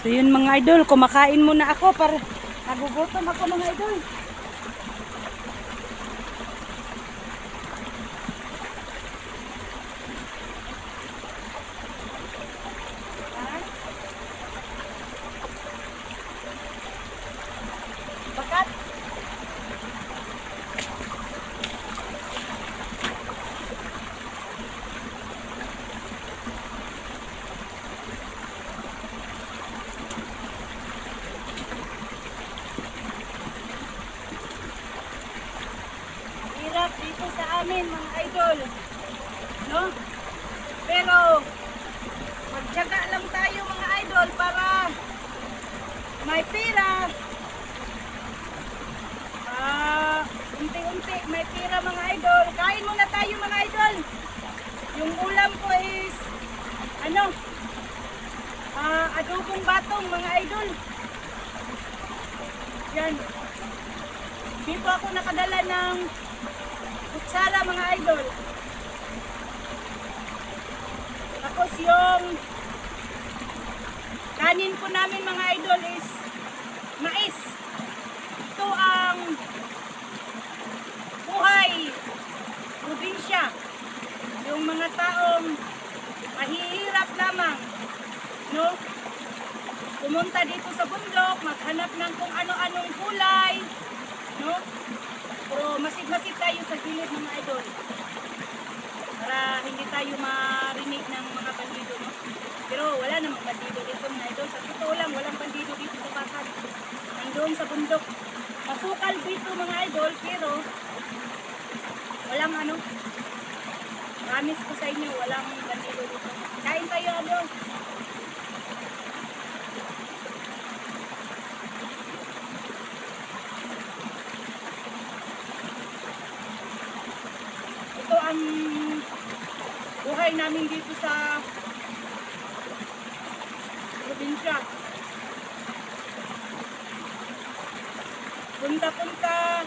So yun mga idol, kumakain muna ako para nagugutom ako mga idol. Bakat. Hirap dito sa amin mga idol, no? Pero magtiyaga lang tayo mga idol para may pera. Unti-unti may pera mga idol. Kain muna tayo mga idol. Yung ulam ko is adobong batong mga idol. Yan. Dito ako nakadala ng kutsara mga idol. Tapos yung kanin po namin mga idol is mais. Ito ang buhay probinsya. Yung mga taong mahihirap lamang, no? Pumunta dito sa bundok, maghanap ng kung ano-anong kulay, no? Pero masid-masid tayo sa gilid mga idol. Para hindi tayo marinig ng mga bandido, no? Pero wala namang bandido dito mga idol. Sa totoo lang, walang bandido dito sa Bakan. Nandoon sa bundok. Masukal dito mga idol, pero walang promise ko sa inyo, walang bandido dito. Kain tayo idol. Ito ang buhay namin dito sa probinsya. Punta-punta,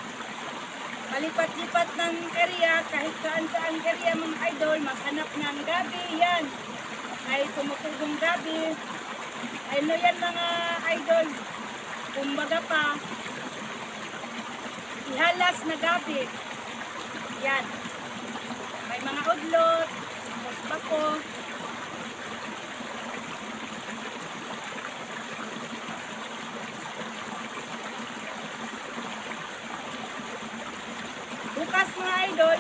palipat-lipat ng area, kahit saan-saan area mga idol, maghanap ng gabi, yan. Ay tumutugong gabi. Ay no yan mga idol, kumbaga pa, ihalas na gabi. Yan. May mga udlot, bako. Bukas mga idol,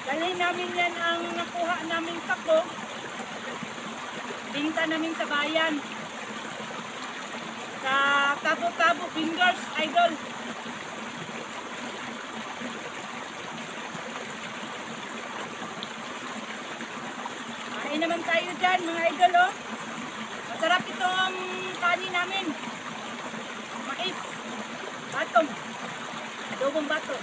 dalhin namin yan ang nakuha naming pako. Binta namin sa bayan. Sa Tabo-Tabo Fingers, idol. Kain naman tayo dyan mga idol, oh. Masarap itong kanin namin. Mais. Batong. Adobong bato.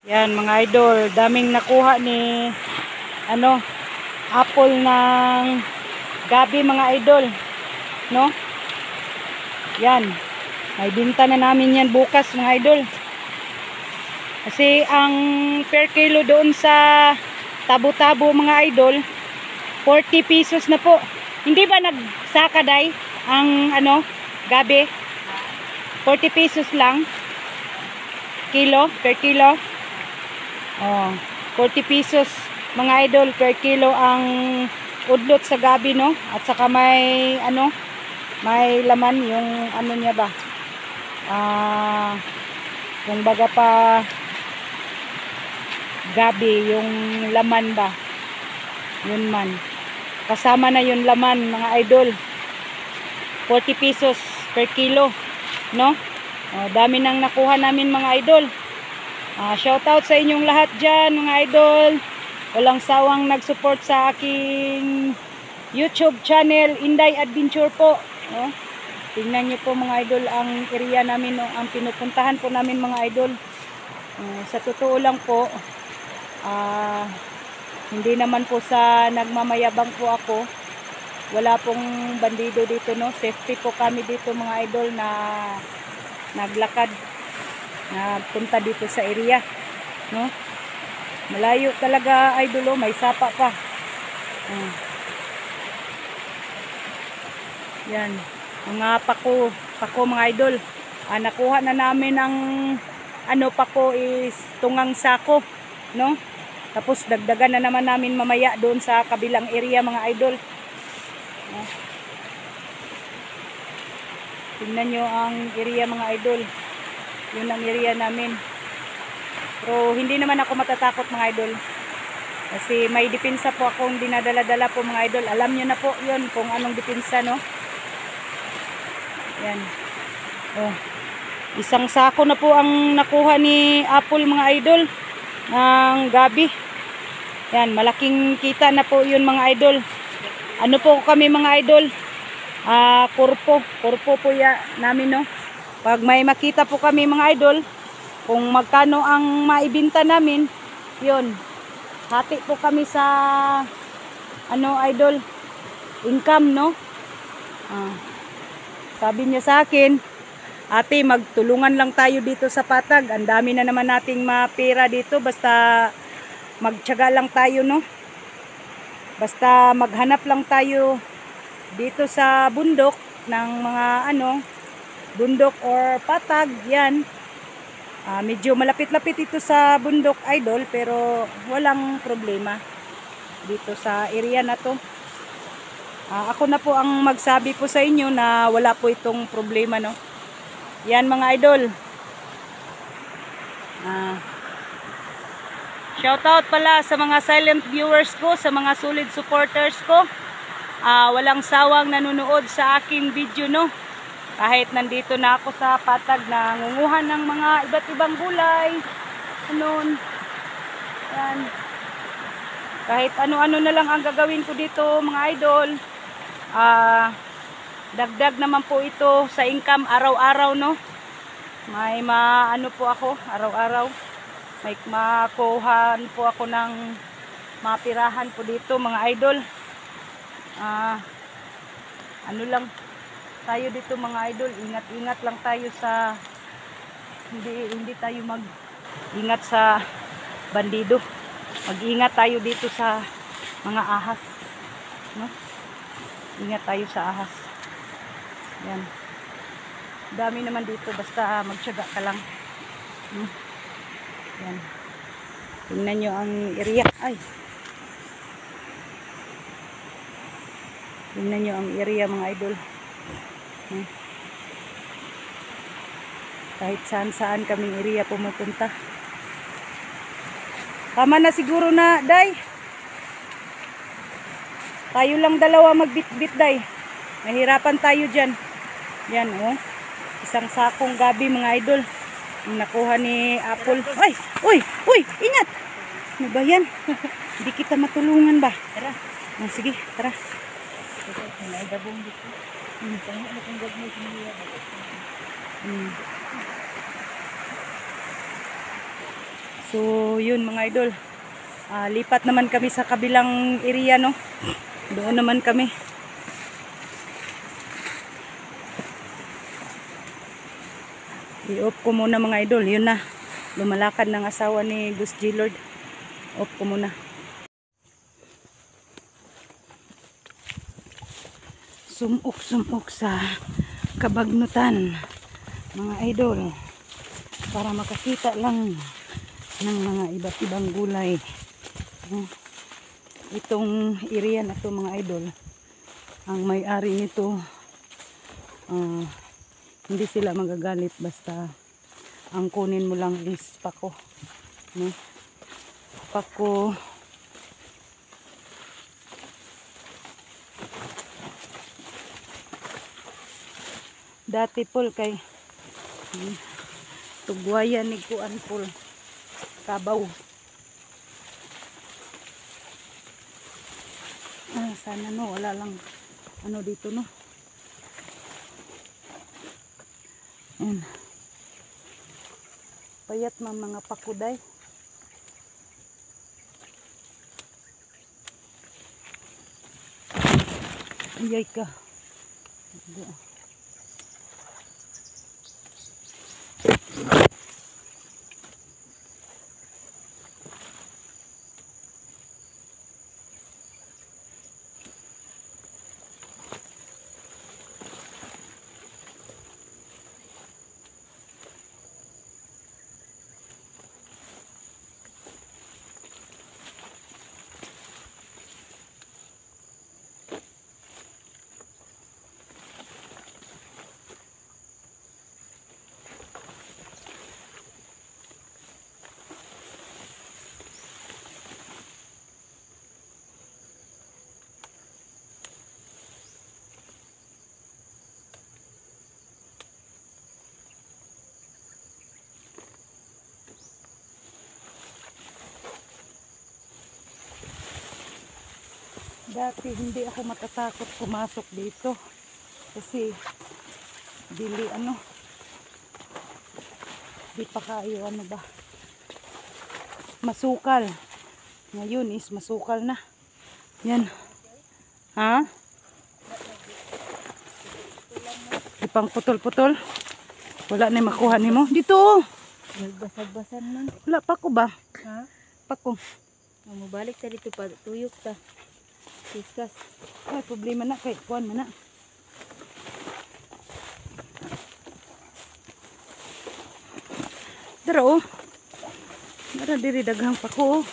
Yan mga idol, daming nakuha ni apple ng gabi mga idol, no? Yan. May binta na namin yan bukas mga idol. Kasi ang per kilo doon sa Tabo-Tabo mga idol, 40 pesos na po. Hindi ba nagsakaday ang gabi? 40 pesos lang. Per kilo. Oh, 40 pesos mga idol per kilo ang udlot sa gabi, no? At saka may may laman yung niya ba? Kung baga pa gabi yung laman ba? Yun man. Kasama na yung laman mga idol. 40 pesos per kilo, no? Dami nang nakuha namin mga idol. Shout out sa inyong lahat dyan mga idol. Walang sawang nag-support sa aking YouTube channel, Inday Adventure po, no? Tingnan niyo po mga idol ang area namin, no? Ang pinupuntahan po namin mga idol. Sa totoo lang po, Hindi naman po sa nagmamayabang po ako. Wala pong bandido dito, no. Safety po kami dito mga idol na naglakad na punta dito sa area, no. Malayo talaga idol, oh. May sapa pa. Yan, mga pako mga idol. Nakuha na namin ang pako is tungang sako, no. Tapos dagdagan na naman namin mamaya doon sa kabilang area mga idol. Tingnan nyo ang area mga idol. Yun ang area namin. Pero hindi naman ako matatakot mga idol. Kasi may depensa po akong dinadala-dala po mga idol. Alam nyo na po yun kung anong depensa, no. Yan. Oh. Isang sako na po ang nakuha ni Apple mga idol. Ng gabi. Yan. Malaking kita na po yun mga idol. Ano po kami mga idol? Kurpo po ya namin, no. Pag may makita po kami mga idol, kung magkano ang maibenta namin, yun, hati po kami sa idol, income, no. Sabi niya sa akin, ate, magtulungan lang tayo dito sa Patag, ang dami na naman nating mapera dito, basta magtiyaga lang tayo, no. Basta maghanap lang tayo dito sa bundok ng mga bundok or patag, yan. Medyo malapit-lapit ito sa bundok idol, pero walang problema dito sa area na to. Ako na po ang magsabi po sa inyo na wala po itong problema, no. Yan mga idol. Shoutout pala sa mga silent viewers ko, sa mga solid supporters ko. Walang sawang nanonood sa aking video, no. Kahit nandito na ako sa Patag, nangunguhan ng mga iba't ibang gulay. Yan. Kahit ano-ano na lang ang gagawin ko dito mga idol. Dagdag naman po ito sa income araw-araw, no. May po ako araw-araw. May makuhan po ako ng mapirahan po dito mga idol. Ano lang tayo dito mga idol, ingat-ingat lang tayo sa hindi tayo mag-ingat sa bandido. Mag-ingat tayo dito sa mga ahas, no? Ingat tayo sa ahas. Yan. Dami naman dito, basta magtiyaga ka lang. Yan. Tingnan nyo ang area. Tingnan nyo ang area mga idol. Kahit saan kaming area pumupunta. Tama na siguro na, Day. Tayo lang dalawa magbit-bit, Day. Nahirapan tayo dyan. Yan, oh. Isang sakong gabi mga idol. Yung nakuha ni Apple. Ay! Uy! Ingat! Ano ba yan? Hindi kita matulungan ba? Tara. Sige, tara. Naidabong dito. So yun mga idol, lipat naman kami sa kabilang area, no. Doon naman kami. I-off ko muna mga idol. Yun na, lumalakad ng asawa ni Gus G. Lord. Off ko muna. Sumuk sa kabagnutan mga idol, para makakita lang ng mga iba't ibang gulay. Itong area na to mga idol, ang may-ari nito, hindi sila magagalit basta ang kunin mo lang is pako, no? Pako. Dati pol kay tugwayan ni kuan pol kabaw. Sana no wala lang dito, no. Payat man mga pakuday. Iyay ka. Dati hindi ako matatakot pumasok dito kasi di pa kayo masukal. Ngayon is masukal na. Yan. Ha? Di pang putol-putol. Wala na makuha ni mo. Dito. Nagbasag-basan man. Wala pa ko ba? Ha? Pako. Mabalik ta dito pa tuyok ta. Discuss. Ay, problema na kay kuan man na. Dara oh. Dara diri daghang pako oh.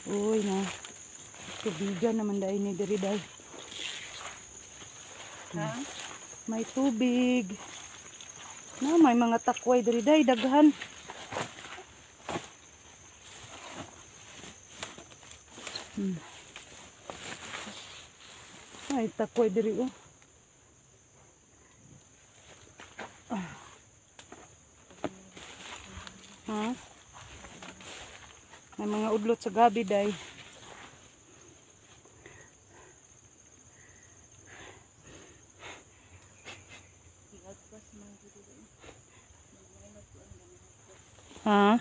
Uy na. Tubigan naman dahil ni diri day. Ha? May tubig. Na may mga takway diri day daghan. Ay takway diri oh. Ha? May mga udlot sa gabi day. Ha?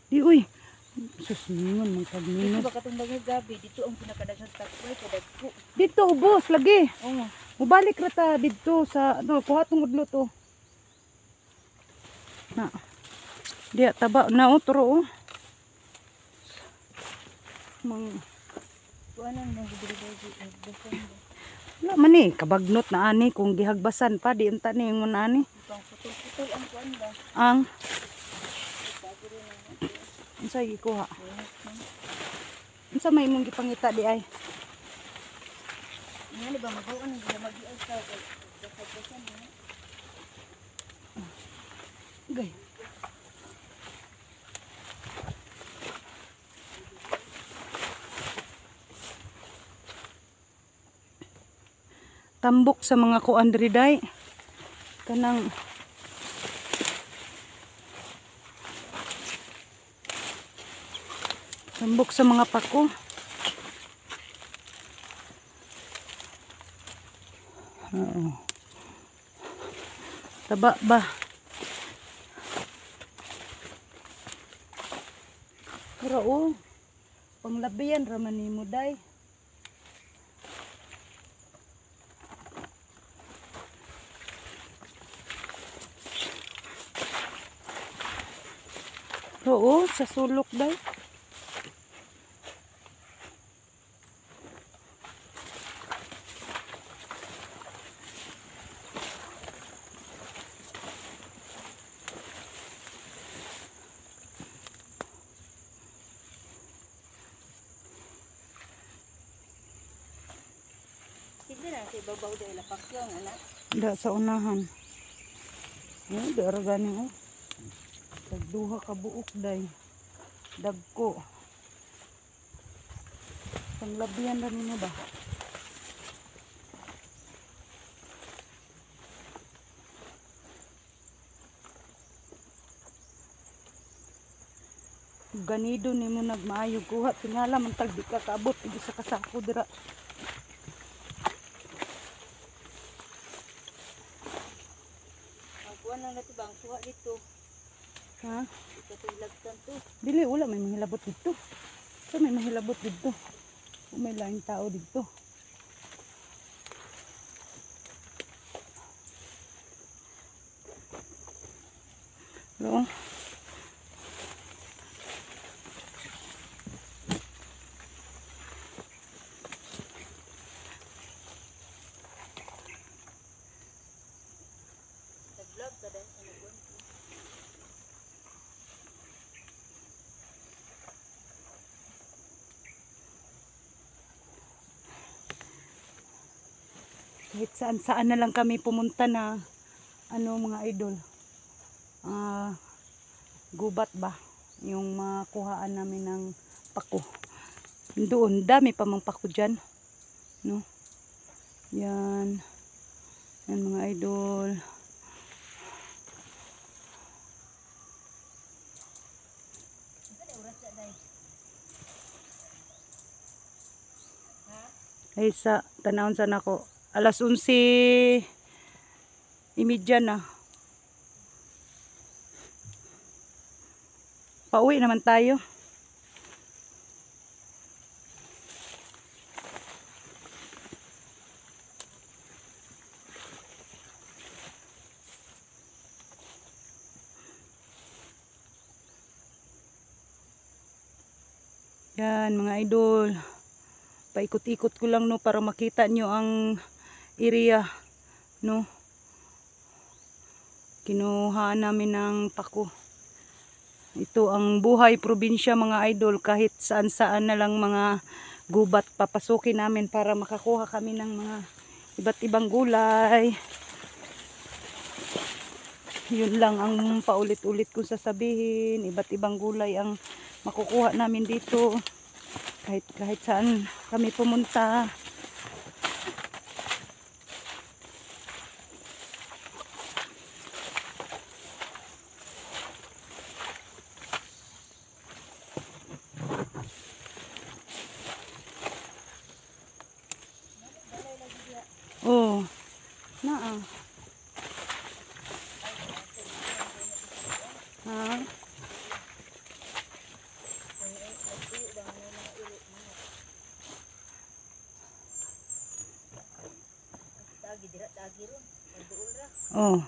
Di uy. Susmingon may Dito pagmingon. ba katong daghang gabi dito ang pinakadaghang takway kay dagko. Dito ubos lagi. Oo. Mubalik ra ta dito sa kuha tong udlot oh. Na. Dia taba na oh turo oh. Mang Kuanan nang gidiri-diri nagbasan. wala man ni kabagnot na ani kung gihagbasan pa di unta ni ingon ani. Pang putol-putol ang kuan ba. Ang unsa gikuha? Unsa may imong gipangita di ay? Ngani ba magawan ang gilamagian sa basag-basan mo. Gay. Tambok sa mga kuan diri day. Kanang tambok sa mga pako. Oo. Taba ba? Pero oh, panglabiyan raman nimo day. Oo, sa sulok day. Sige na sa ibabaw dahil lapakyo nga na. Da sa unahan. Oh, dara gani oh. Tagduha ka buok day. Dagko. Panglabihan ra nimo ba? Ganido ni mo nagmaayo kuha. Tingala man tag di ka kaabot. Hindi sa kasako dira. Ang kuha na nato ba? Ang kuha dito. Ha? Ito tulagtan to. Dili, wala may mahilabot dito. So may mahilabot dito. May laing tao dito. Pero, Nag-vlog ka dahil. Ano ba? kahit saan saan na lang kami pumunta na mga idol. Gubat ba? Yung makuhaan namin ng pako. Doon, dami pa mang pako dyan. No? Yan. Yan mga idol. Ay sa tanawon sana ko. Alas 11:30 na. Pauwi naman tayo. Yan mga idol. Paikot-ikot ko lang no para makita nyo ang area no. Kinuha namin ng pako. Ito ang buhay probinsya mga idol, kahit saan-saan na lang mga gubat papasukin namin para makakuha kami ng mga iba't ibang gulay. Yun lang ang paulit-ulit kong sasabihin, iba't ibang gulay ang makukuha namin dito. Kahit saan kami pumunta. Oh, naa. Ha? Oh.